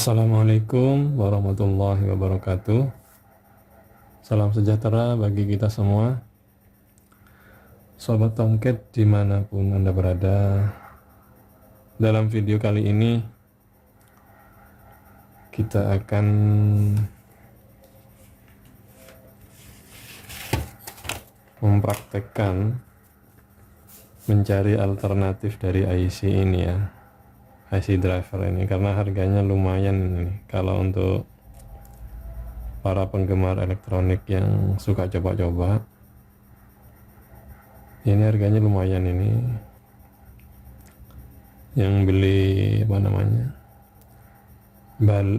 Assalamualaikum warahmatullahi wabarakatuh. Salam sejahtera bagi kita semua. Sobat Tomcat dimanapun Anda berada. Dalam video kali ini kita akan mempraktekkan mencari alternatif dari IC ini ya, IC driver ini, karena harganya lumayan ini. Kalau untuk para penggemar elektronik yang suka coba-coba, ini harganya lumayan ini. Yang beli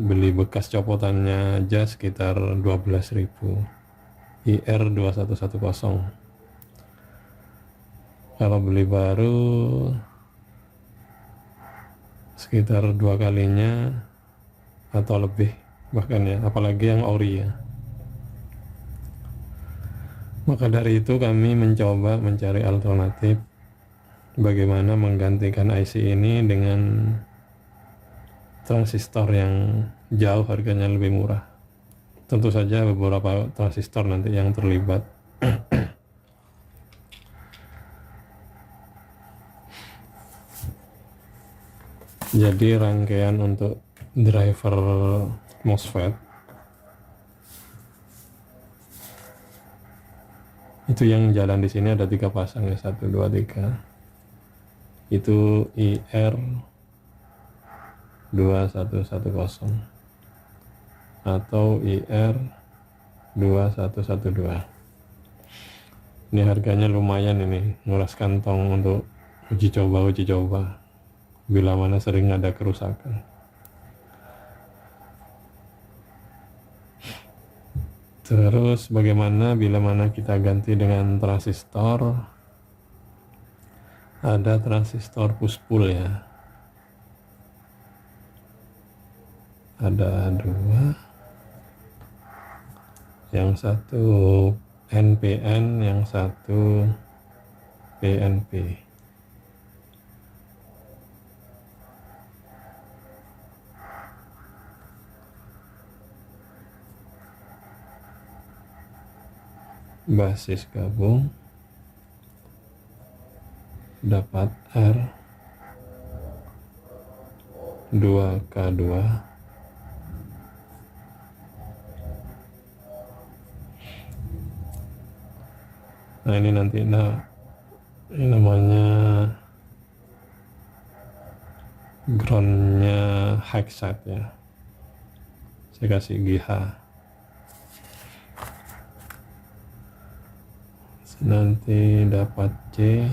beli bekas copotannya aja sekitar 12.000 IR2110. Kalau beli baru sekitar 2 kalinya atau lebih bahkan ya, apalagi yang ori ya. Maka dari itu kami mencoba mencari alternatif bagaimana menggantikan IC ini dengan transistor yang jauh harganya lebih murah. Tentu saja beberapa transistor nanti yang terlibat. Jadi rangkaian untuk driver MOSFET itu yang jalan di sini ada 3 pasang ya, 1 2 3. Itu IR 2110 atau IR 2112. Ini harganya lumayan ini, nguras kantong untuk uji coba bila mana sering ada kerusakan. Terus bagaimana bila mana kita ganti dengan transistor? Ada transistor push pull ya, ada 2, yang satu NPN, yang satu PNP. Basis gabung dapat R 2K2 . Nah ini nanti ini namanya groundnya high side ya, saya kasih GH. Nanti dapat C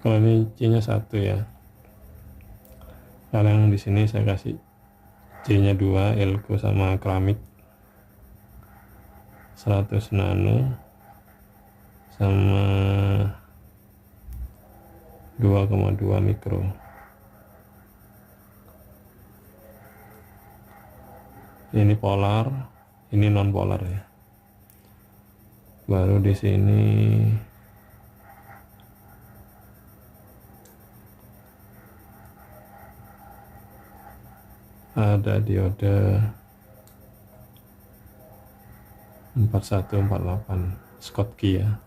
kalau ini C nya 1 ya. Sekarang di sini saya kasih C nya 2, elko sama keramik 100 nano sama 2,2 mikro. Ini polar, ini non polar ya. Baru di sini ada diode 4148 Schottky ya.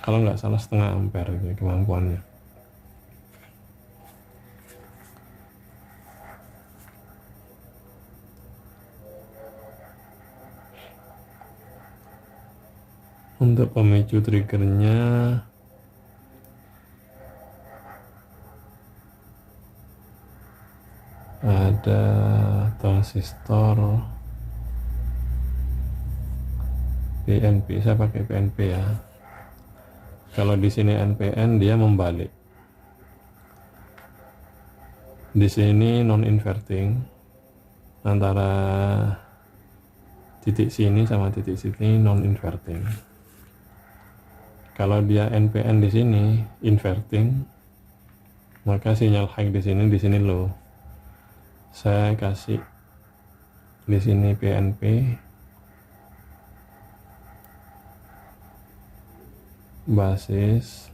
Kalau nggak salah setengah ampere itu kemampuannya. Untuk pemicu triggernya ada transistor PNP, saya pakai PNP ya. Kalau di sini NPN dia membalik. Di sini non inverting antara titik sini sama titik sini non inverting. Kalau dia NPN di sini inverting, maka sinyal high di sini low. Saya kasih Di sini PNP, basis,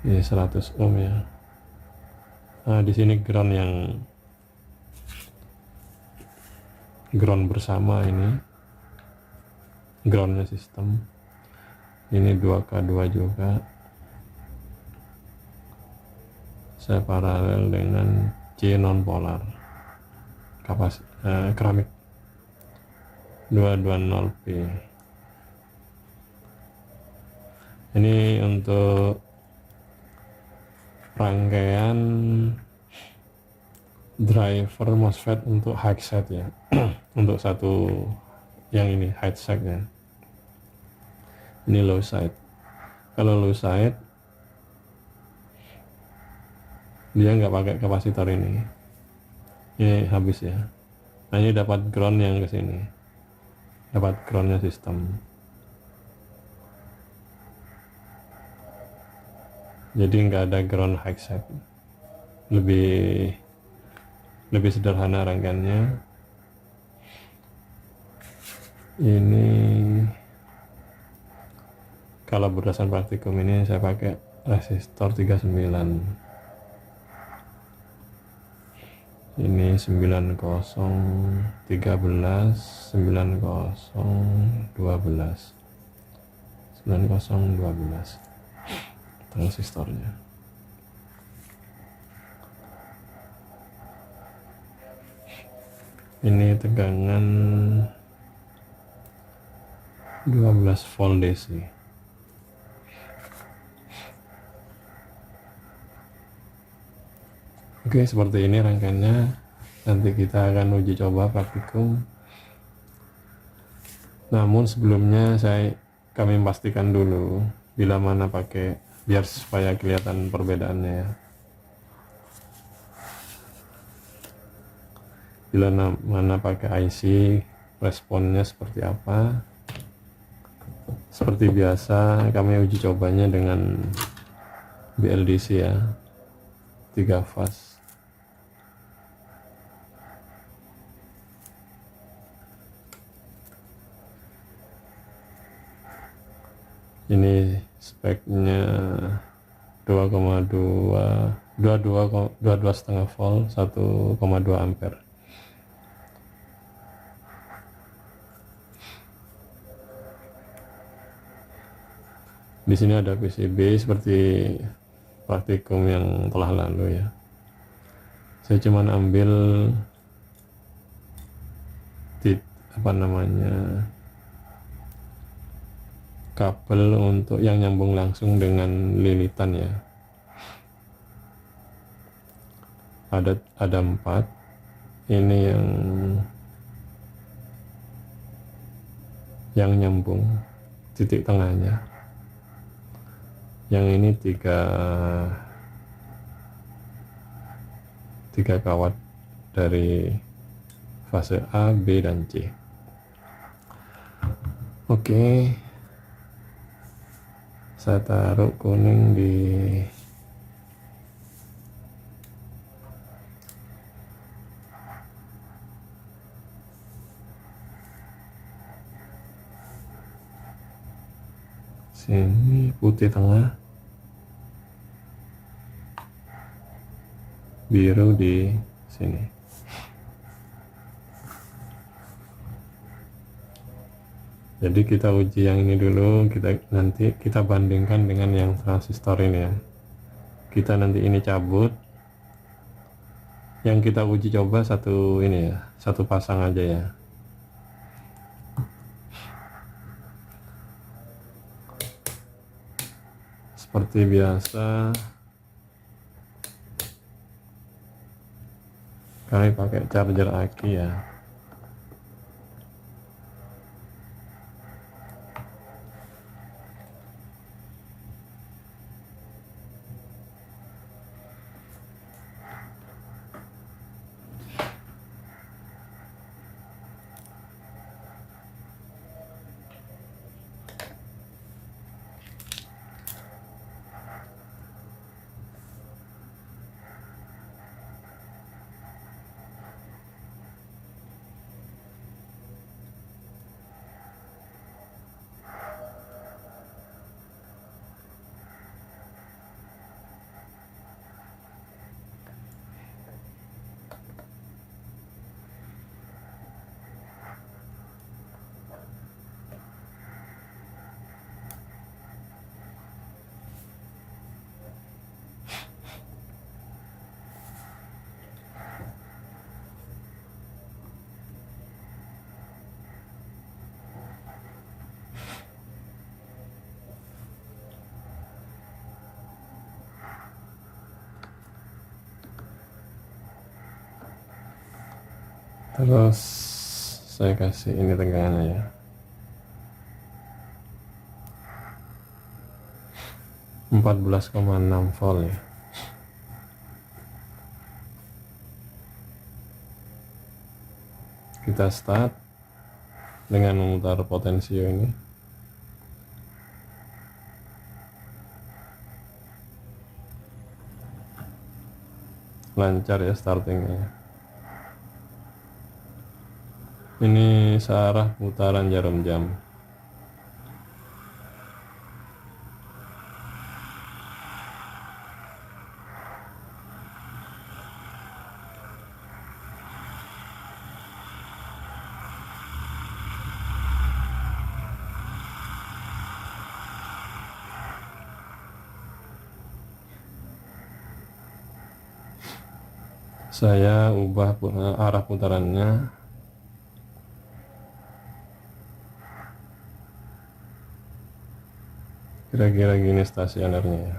ini 100 ohm ya. Nah, di sini ground bersama, ini groundnya sistem. Ini 2K2 juga. Saya paralel dengan C non polar keramik 220p. Ini untuk rangkaian driver MOSFET untuk high side ya. Untuk satu yang ini high side ya. Ini low side. Kalau low side dia nggak pakai kapasitor ini habis ya. Nah, ini dapat ground yang ke sini, dapat groundnya sistem. Jadi nggak ada ground high side, lebih sederhana rangkaiannya. Ini kalau berdasarkan praktikum ini saya pakai resistor 39. Ini 9013 9012 transistornya. Ini tegangan 12 volt DC. Oke, seperti ini rangkaiannya. Nanti kita akan uji coba praktikum. Namun sebelumnya kami pastikan dulu bila mana pakai, biar supaya kelihatan perbedaannya ya. Bila mana pakai IC, responnya seperti apa. Seperti biasa kami uji cobanya dengan BLDC ya, 3 fase. Ini speknya 22,5 volt, 1,2 ampere. Di sini ada PCB seperti praktikum yang telah lalu ya. Saya cuma ambil kabel untuk yang nyambung langsung dengan lilitan ya. Ada 4. Ini yang nyambung titik tengahnya. Yang ini 3 kawat dari fase A, B, dan C. Oke, saya taruh kuning di sini, putih tengah, biru di sini. Jadi kita uji yang ini dulu, nanti kita bandingkan dengan yang transistor ini ya. Kita nanti ini cabut, yang kita uji coba satu ini ya, satu pasang aja ya. Seperti biasa kami pakai charger aki ya. Terus saya kasih ini tegangannya ya, 14,6 volt ya. Kita start dengan memutar potensio ini. Lancar ya startingnya. Ini searah putaran jarum jam. Saya ubah arah putarannya kira-kira gini stasionernya ya.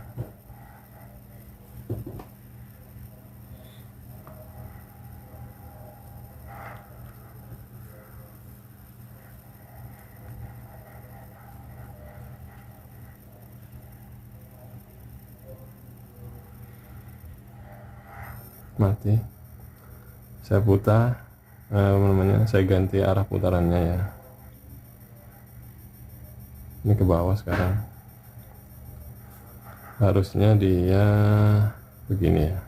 Mati. Saya putar saya ganti arah putarannya ya. Ini ke bawah sekarang. Harusnya dia begini ya,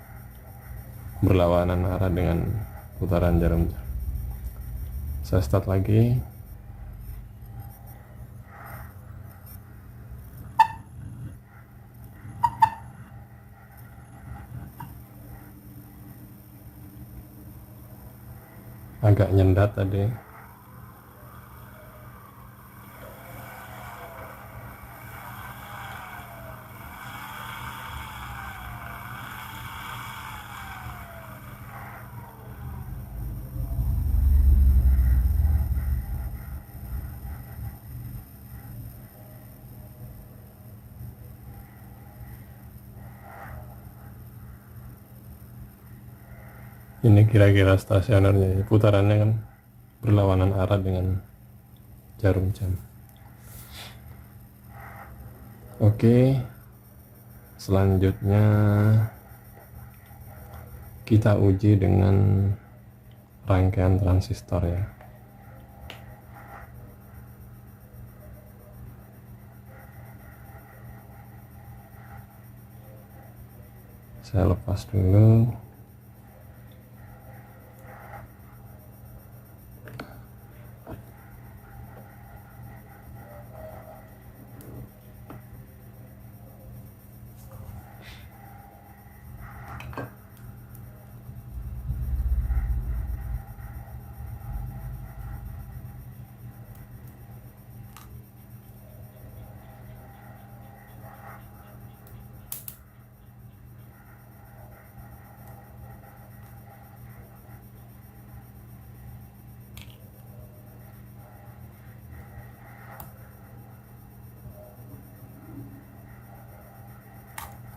berlawanan arah dengan putaran jarum jam. Saya start lagi. Agak nyendat tadi. Ini kira-kira stasionernya, putarannya kan berlawanan arah dengan jarum jam. Oke, selanjutnya kita uji dengan rangkaian transistor ya. Saya lepas dulu.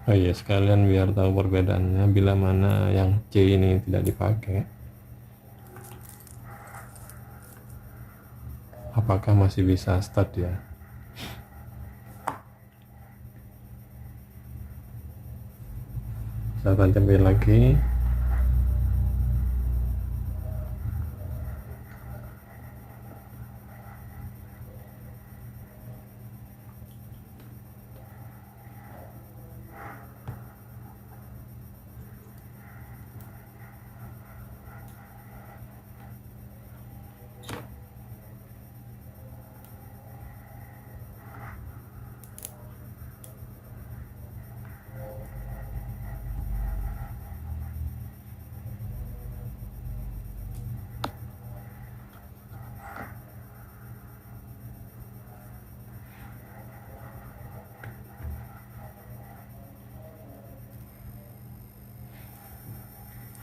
Oh iya, sekalian biar tahu perbedaannya bila mana yang C ini tidak dipakai, apakah masih bisa start ya. Saya tancapin lagi.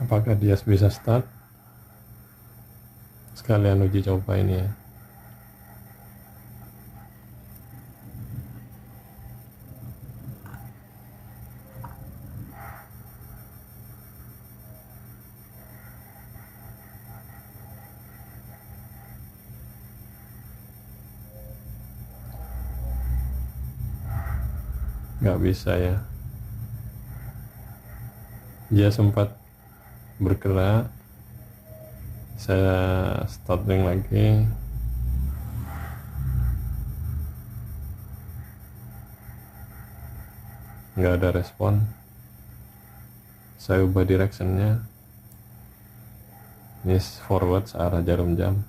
Apakah dia bisa start? Sekalian uji coba ini ya. nggak bisa ya. Dia sempat bergerak, saya starting lagi, nggak ada respon. Saya ubah directionnya, ini forward searah jarum jam,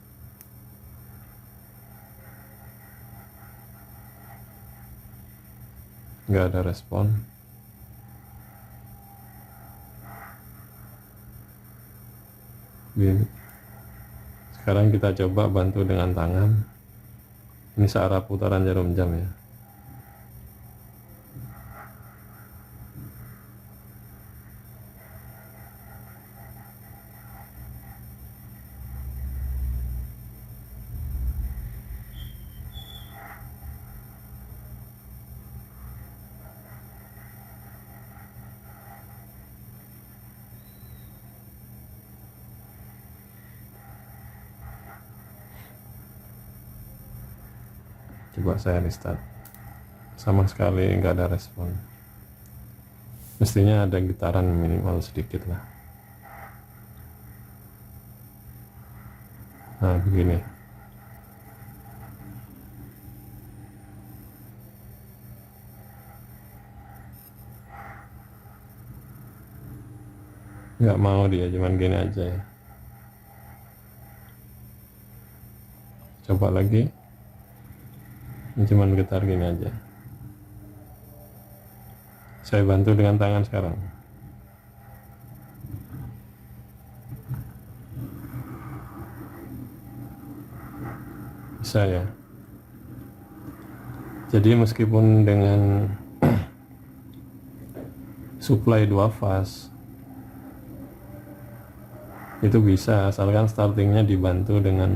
nggak ada respon. Sekarang kita coba bantu dengan tangan, ini searah putaran jarum jam ya. Coba saya restart, sama sekali nggak ada respon. Mestinya ada getaran minimal sedikit lah. Nah begini, nggak mau dia, cuman gini aja ya. Coba lagi, ini cuman getar gini aja. Saya bantu dengan tangan sekarang. Bisa ya. Jadi meskipun dengan supply 2 fase itu bisa, asalkan startingnya dibantu dengan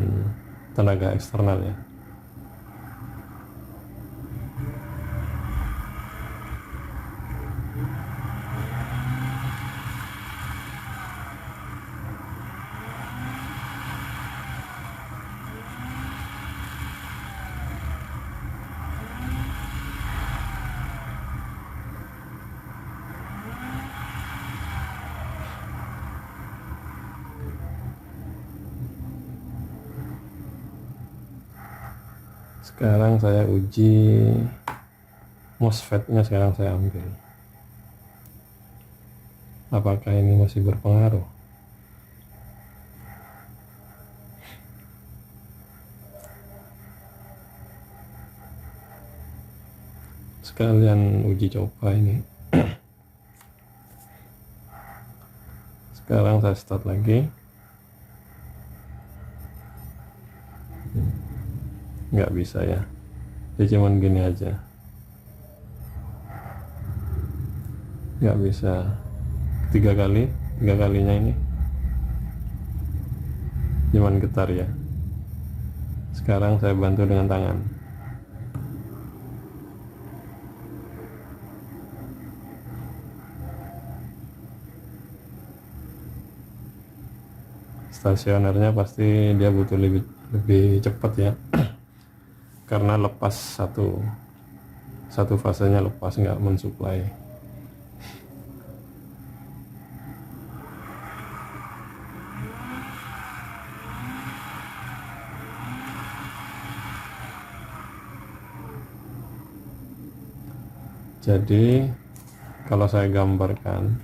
tenaga eksternal ya. Sekarang saya uji MOSFET-nya, sekarang saya ambil. Apakah ini masih berpengaruh? Sekalian uji coba ini. Sekarang saya start lagi. Nggak bisa ya, dia cuman gini aja, nggak bisa. Tiga kalinya ini cuman getar ya. Sekarang saya bantu dengan tangan. Stasionernya pasti dia butuh lebih cepat ya. Karena lepas satu fasenya lepas, nggak mensuplai. Jadi kalau saya gambarkan,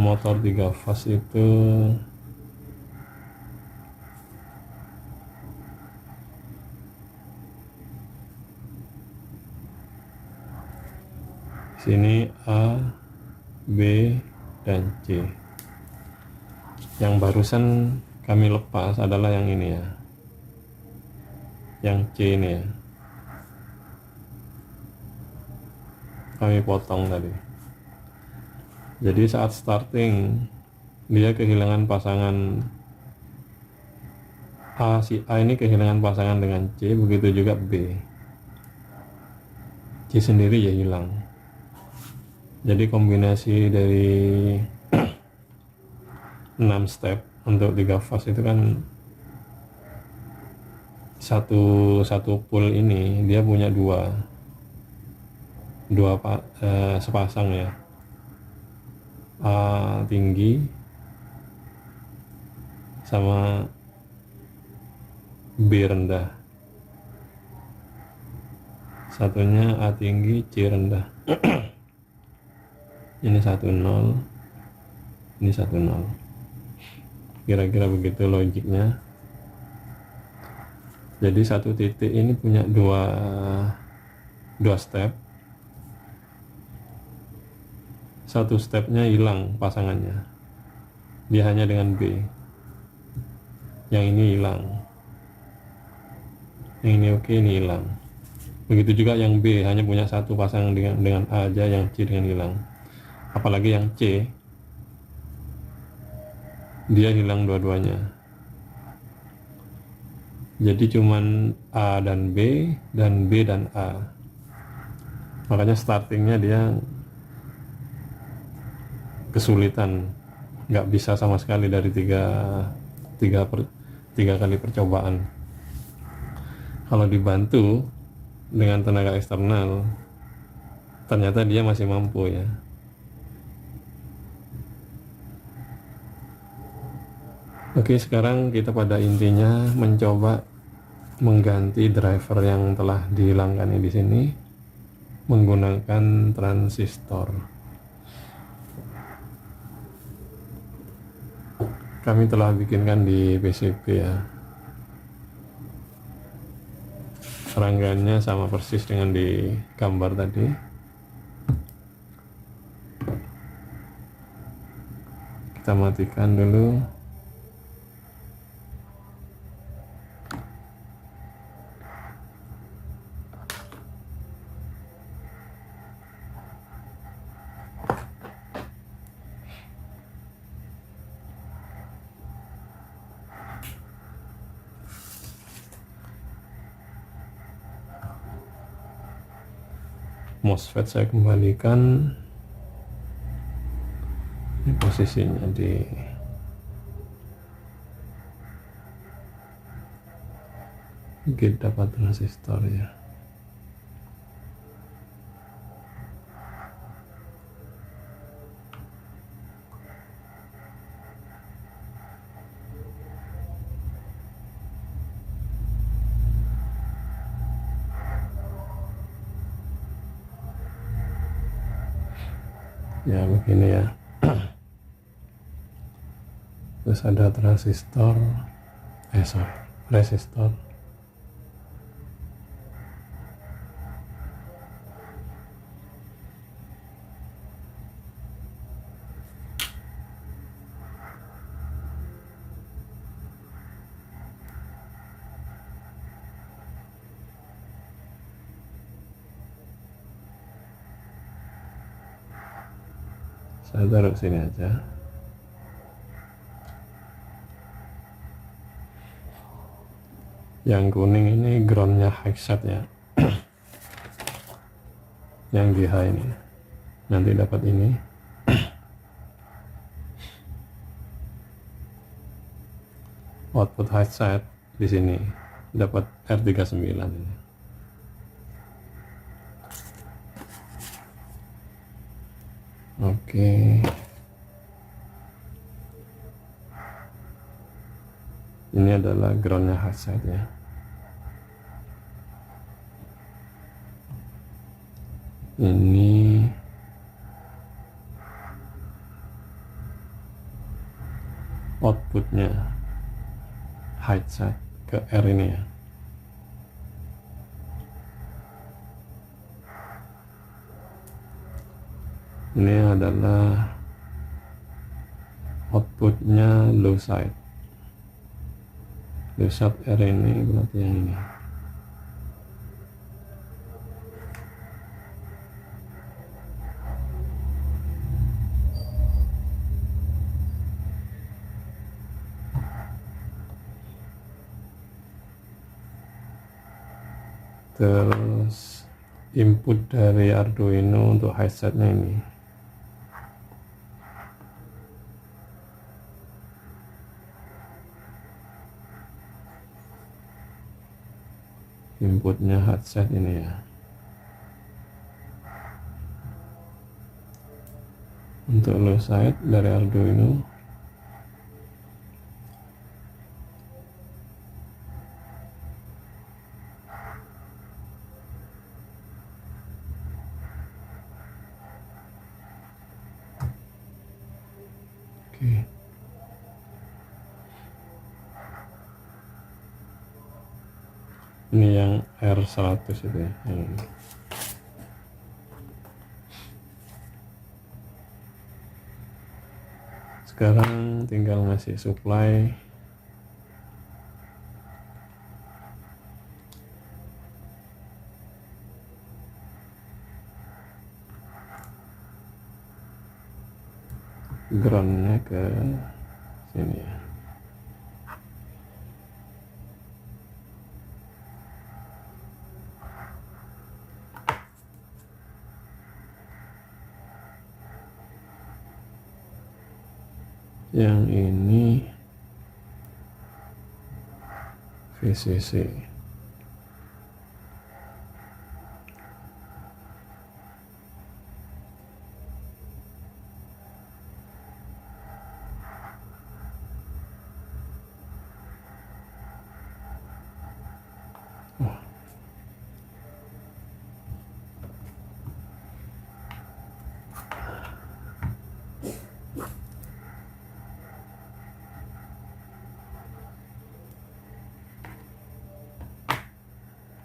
motor 3 fase itu sini A, B, dan C. Yang barusan kami lepas adalah yang ini ya, yang C ini ya, kami potong tadi. Jadi saat starting dia kehilangan pasangan si A ini kehilangan pasangan dengan C, begitu juga B. C sendiri ya hilang. Jadi kombinasi dari 6 step untuk 3 fase itu kan satu pool ini dia punya dua sepasang ya, A tinggi sama B rendah, satunya A tinggi C rendah. Ini 10, ini 10, kira-kira begitu logiknya. Jadi satu titik ini punya dua step, satu stepnya hilang pasangannya, dia hanya dengan B, yang ini hilang, yang ini oke, ini hilang. Begitu juga yang B hanya punya satu pasangan dengan A aja, yang C dengan hilang. Apalagi yang C, dia hilang dua-duanya. Jadi cuman A dan B dan A. Makanya startingnya dia kesulitan, nggak bisa sama sekali dari tiga kali percobaan. Kalau dibantu dengan tenaga eksternal, ternyata dia masih mampu ya. Oke, sekarang kita pada intinya mencoba mengganti driver yang telah dihilangkan di sini menggunakan transistor. Kami telah bikinkan di PCB ya. Serangkaiannya sama persis dengan di gambar tadi. Kita matikan dulu. MOSFET saya kembalikan, ini posisinya di gate dapat transistor ya. Ya begini ya. Terus ada resistor. Saya taruh sini aja. Yang kuning ini groundnya high set ya. Yang di high ini nanti dapat ini. Output high set di sini dapat R39 ini. Oke. Ini adalah groundnya high set ya. Ini outputnya high set ke R ini ya. Ini adalah outputnya low side. Low side R ini berarti yang ini. Terus input dari Arduino untuk headsetnya ini. Inputnya headset ini ya. Untuk low side dari Arduino. Oke. Ini yang R100 itu ya, yang ini. Sekarang tinggal ngasih supply groundnya ke sini ya. Yang ini VCC.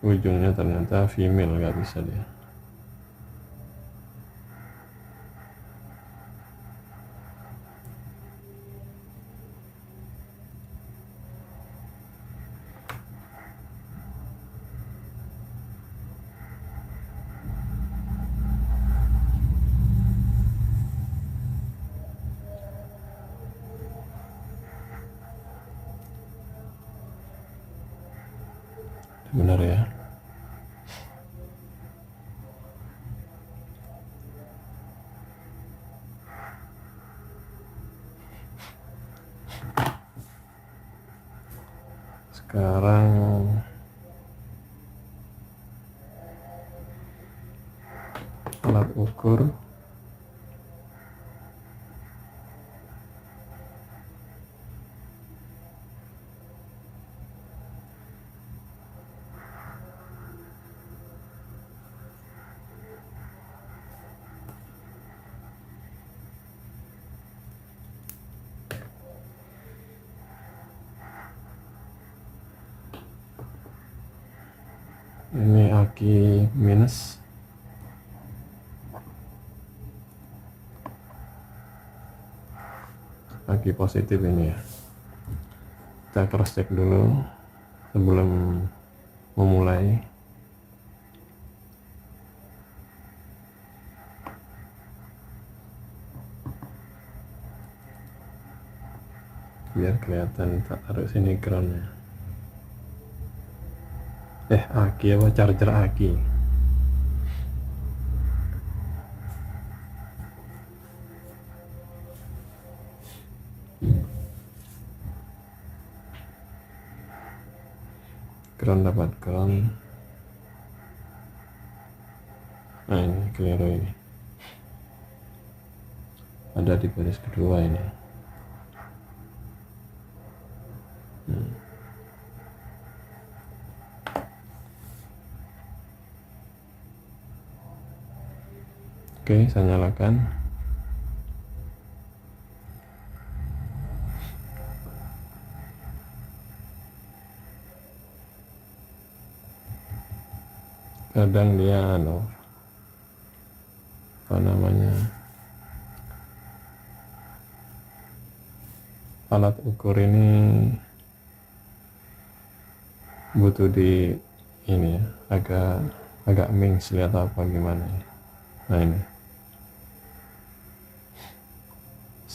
Ujungnya ternyata female, nggak bisa dia. Benar ya. Sekarang alat ukur ini aki minus, aki positif ini ya. Kita cross check dulu sebelum memulai. Biar kelihatan, tak taruh sini groundnya. Aki apa, charger aki. Ground dapat ground. Nah ini keliru ini. Ada di baris kedua ini. Oke, saya nyalakan. Kadang dia apa namanya, alat ukur ini butuh di ini ya, agak mix, lihat apa gimana ya. Nah ini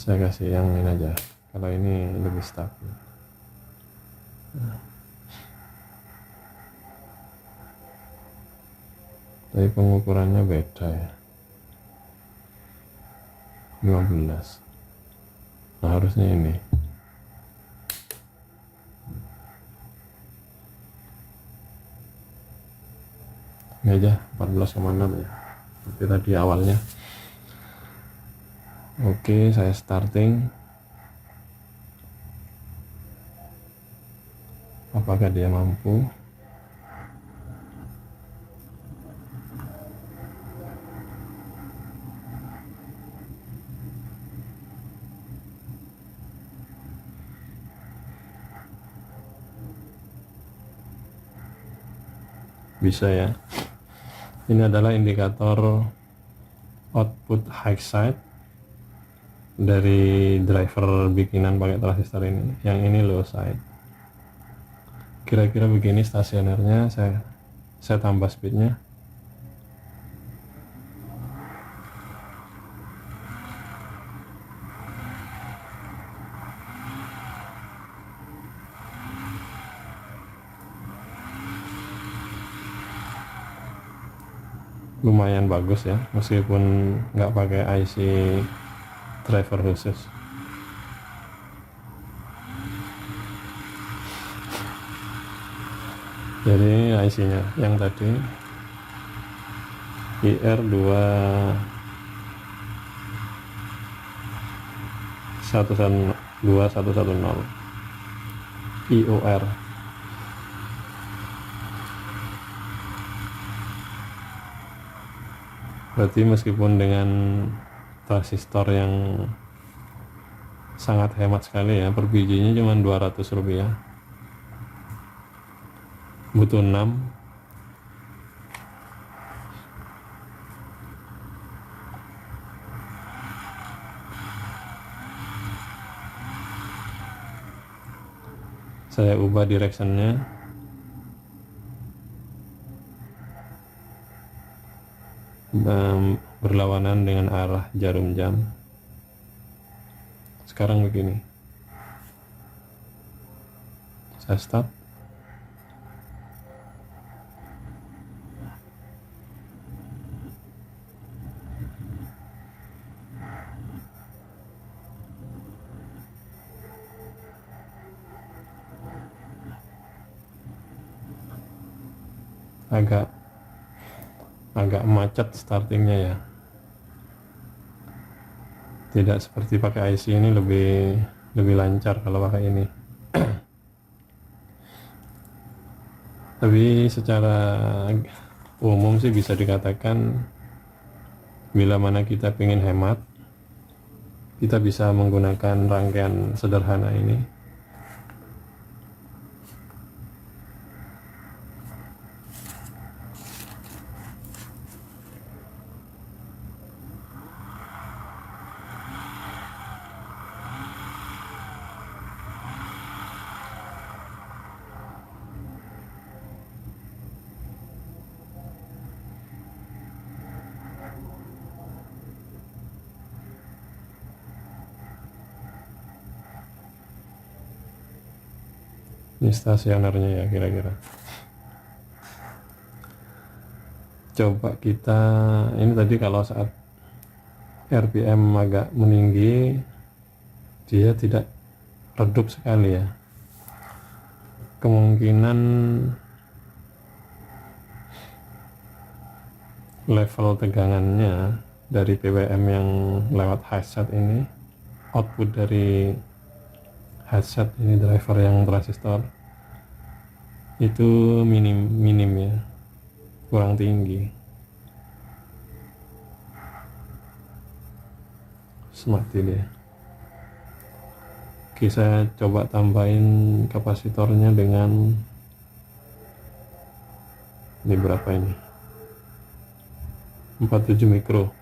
saya kasih yang ini aja, kalau ini lebih stabil. tapi pengukurannya beda ya, 15. Nah harusnya ini aja 14,6 ya, seperti tadi awalnya. Oke, saya starting. Apakah dia mampu? Bisa ya. Ini adalah indikator output high side dari driver bikinan pakai transistor ini. Yang ini low side. Kira-kira begini stasionernya. Saya tambah speednya. Lumayan bagus ya, meskipun nggak pakai IC driver khusus. Jadi IC-nya yang tadi IR2 2110 IOR. Berarti meskipun dengan transistor yang sangat hemat sekali ya, per bijinya cuma 200 rupiah, butuh 6. Saya ubah directionnya. Berlawanan dengan arah jarum jam. Sekarang begini, saya start. agak macet startingnya ya, tidak seperti pakai IC ini, lebih lancar kalau pakai ini. Tapi secara umum sih bisa dikatakan bila mana kita ingin hemat, kita bisa menggunakan rangkaian sederhana ini. Ini stasionernya ya kira-kira. Coba kita, ini tadi kalau saat RPM agak meninggi, dia tidak redup sekali ya. Kemungkinan level tegangannya dari PWM yang lewat headset ini, output dari headset ini, driver yang transistor itu minim ya, kurang tinggi. Mati dia. Oke, saya coba tambahin kapasitornya dengan ini, berapa ini, 47 mikro.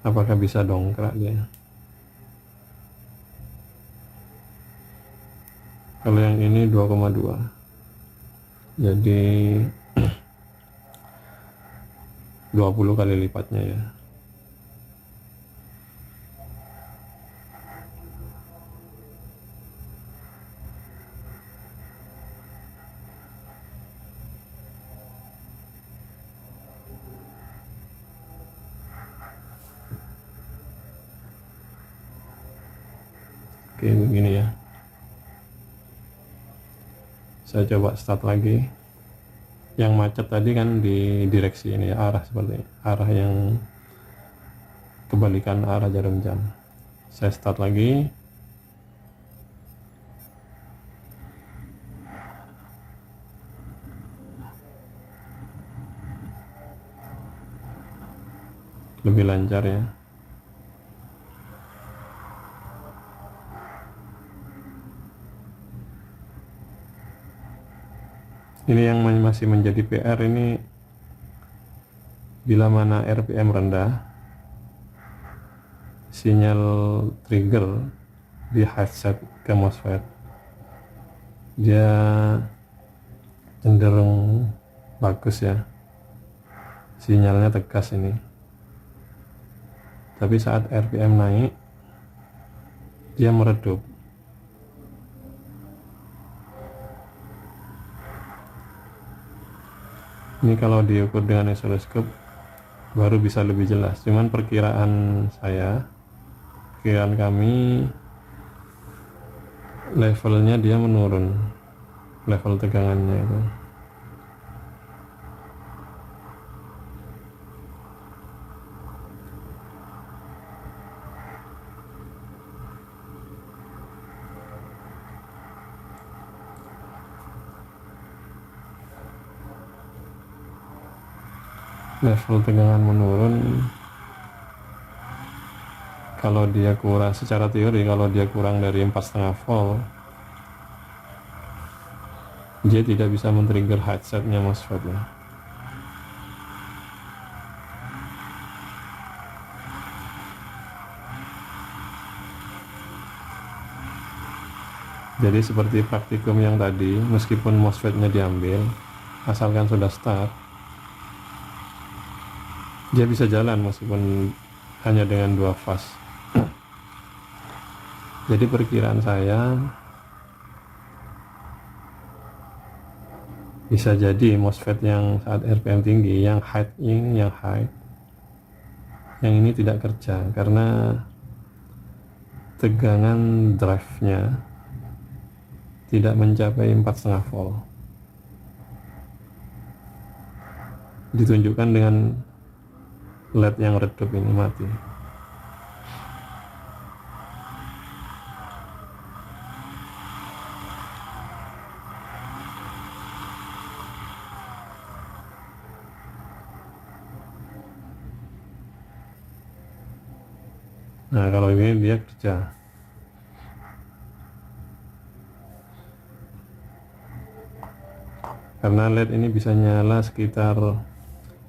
Apakah bisa dongkrak dia? Kalau yang ini 2,2, jadi 20 kali lipatnya ya. Oke, begini ya. Saya coba start lagi. Yang macet tadi kan di direksi ini ya, arah seperti ini, arah yang kebalikan arah jarum jam. Saya start lagi. Lebih lancar ya. Ini yang masih menjadi PR ini, bila mana RPM rendah, sinyal trigger di headset ke MOSFET dia cenderung bagus ya, sinyalnya tegas ini. Tapi saat RPM naik dia meredup. Ini kalau diukur dengan oscilloscope baru bisa lebih jelas. Cuman perkiraan kami, levelnya dia menurun, level tegangannya itu. Level tegangan menurun kalau dia kurang, secara teori kalau dia kurang dari 4,5 volt dia tidak bisa men-trigger headsetnya MOSFET ya. Jadi seperti praktikum yang tadi, meskipun MOSFET-nya diambil, asalkan sudah start, dia bisa jalan meskipun hanya dengan 2 fase. Jadi perkiraan saya, bisa jadi MOSFET yang saat RPM tinggi, yang high, yang ini tidak kerja karena tegangan drive-nya tidak mencapai 4,5 volt. Ditunjukkan dengan LED yang redup ini mati. Nah, kalau ini dia kerja. Karena LED ini bisa nyala sekitar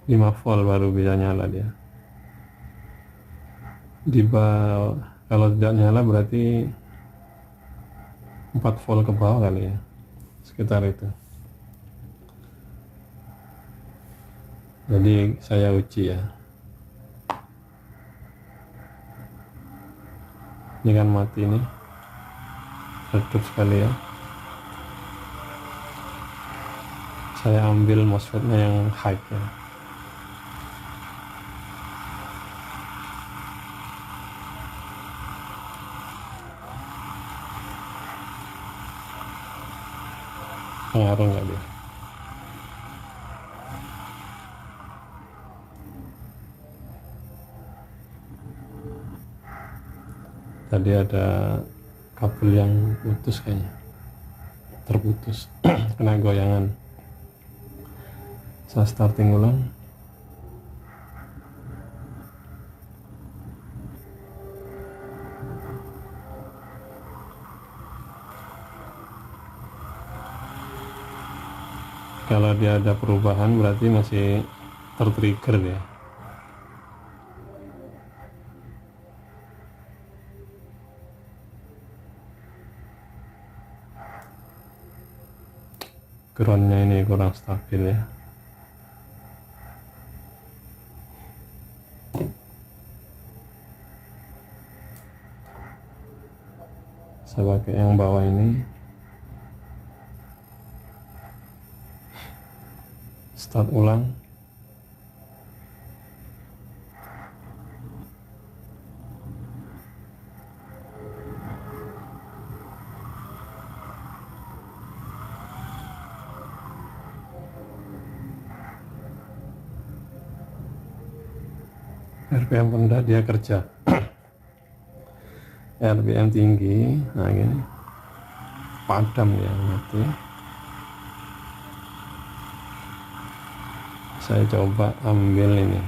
5 volt baru bisa nyala dia. Kalau tidak nyala berarti 4 volt ke bawah kali ya, sekitar itu. Jadi saya uji ya. Ini kan mati nih, redup sekali ya. Saya ambil MOSFET-nya yang high ya. Pengaruh nggak dia? Tadi ada kabel yang putus kayaknya, terputus kena goyangan. Saya starting ulang. Kalau dia ada perubahan berarti masih tertrigger ya. Groundnya ini kurang stabil ya. Saya pakai yang bawah ini. Start ulang. RPM rendah dia kerja. RPM tinggi, nah gini padam ya, mati. Saya coba ambil ini,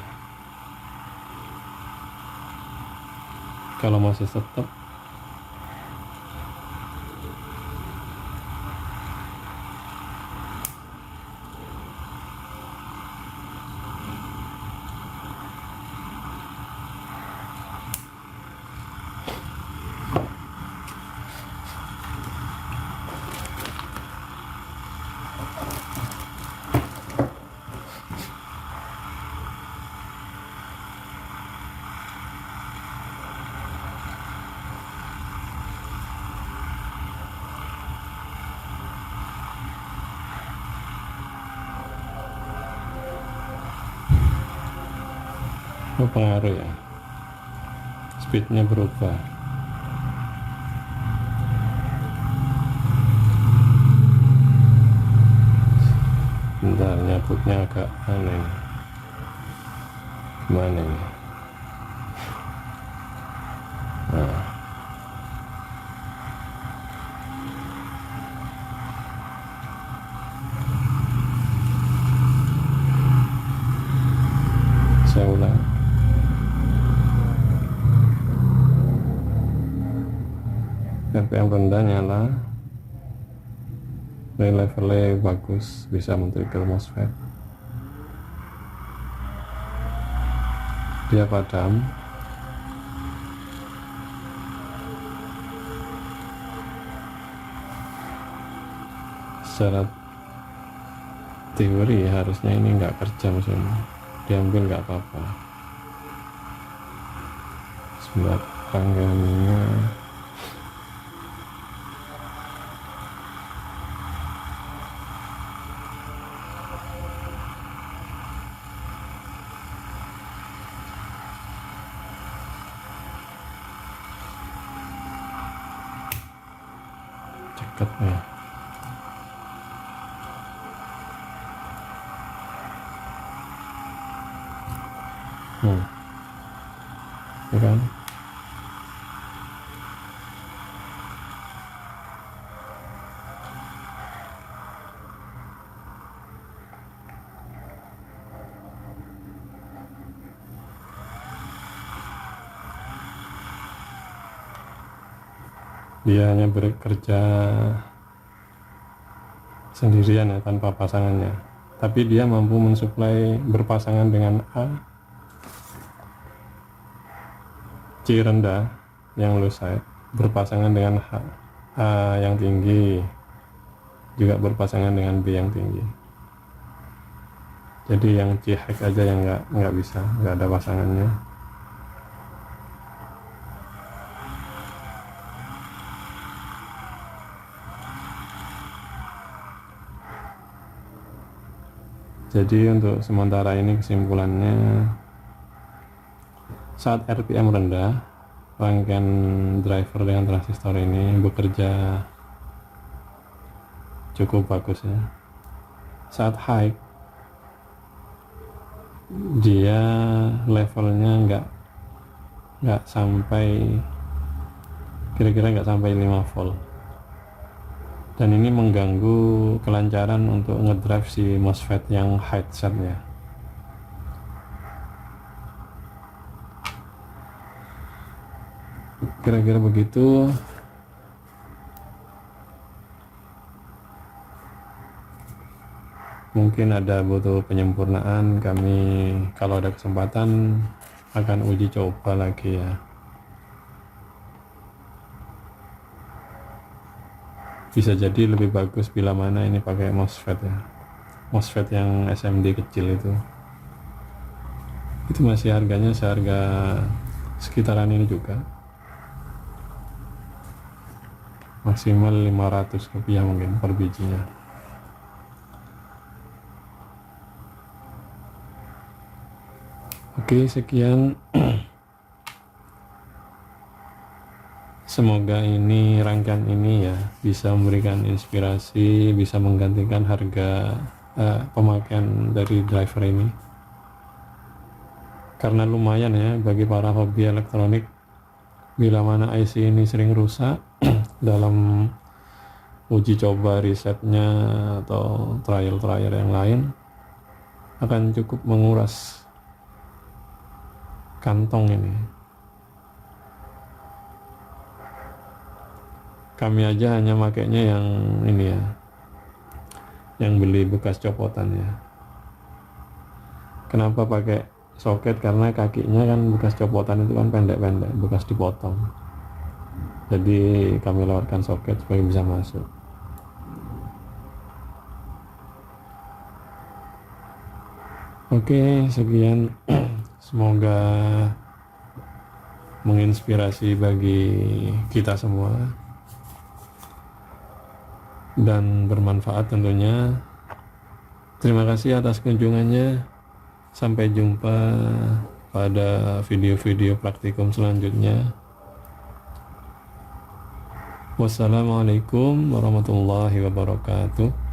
kalau masih tetap berpengaruh ya, speednya berubah. Bentar, nyabutnya agak aneh, gimana ini? Nah, saya ulang. RPM rendah nyala, levelnya bagus, bisa men-trigger MOSFET. Dia padam, secara teori harusnya ini nggak kerja mesinnya, diambil nggak apa-apa. Sebelah rangkaiannya ceketnya. Ya kan? Dia hanya bekerja sendirian ya, tanpa pasangannya, tapi dia mampu mensuplai berpasangan dengan A, C rendah yang low side berpasangan dengan H, A yang tinggi juga berpasangan dengan B yang tinggi. Jadi yang C high aja yang nggak bisa, nggak ada pasangannya. Jadi untuk sementara ini kesimpulannya, saat RPM rendah, rangkaian driver dengan transistor ini bekerja cukup bagus ya. Saat high, dia levelnya nggak sampai, kira-kira nggak sampai 5 volt. Dan ini mengganggu kelancaran untuk ngedrive si MOSFET yang high set ya. Kira-kira begitu. Mungkin ada butuh penyempurnaan, kami kalau ada kesempatan akan uji coba lagi ya. Bisa jadi lebih bagus bila mana ini pakai MOSFET ya, MOSFET yang SMD kecil itu masih harganya seharga sekitaran ini juga, maksimal 500 rupiah mungkin per bijinya. Oke, sekian. Semoga ini rangkaian ini ya bisa memberikan inspirasi, bisa menggantikan harga pemakaian dari driver ini. karena lumayan ya bagi para hobi elektronik, bila mana IC ini sering rusak dalam uji coba risetnya atau trial yang lain, akan cukup menguras kantong ini. Kami aja hanya makainya yang ini ya, yang beli bekas copotan ya. Kenapa pakai soket? Karena kakinya kan bekas copotan itu kan pendek-pendek, bekas dipotong. Jadi kami lewatkan soket supaya bisa masuk. Oke, sekian. Semoga menginspirasi bagi kita semua dan bermanfaat tentunya. Terima kasih atas kunjungannya. Sampai jumpa pada video-video praktikum selanjutnya. Wassalamualaikum warahmatullahi wabarakatuh.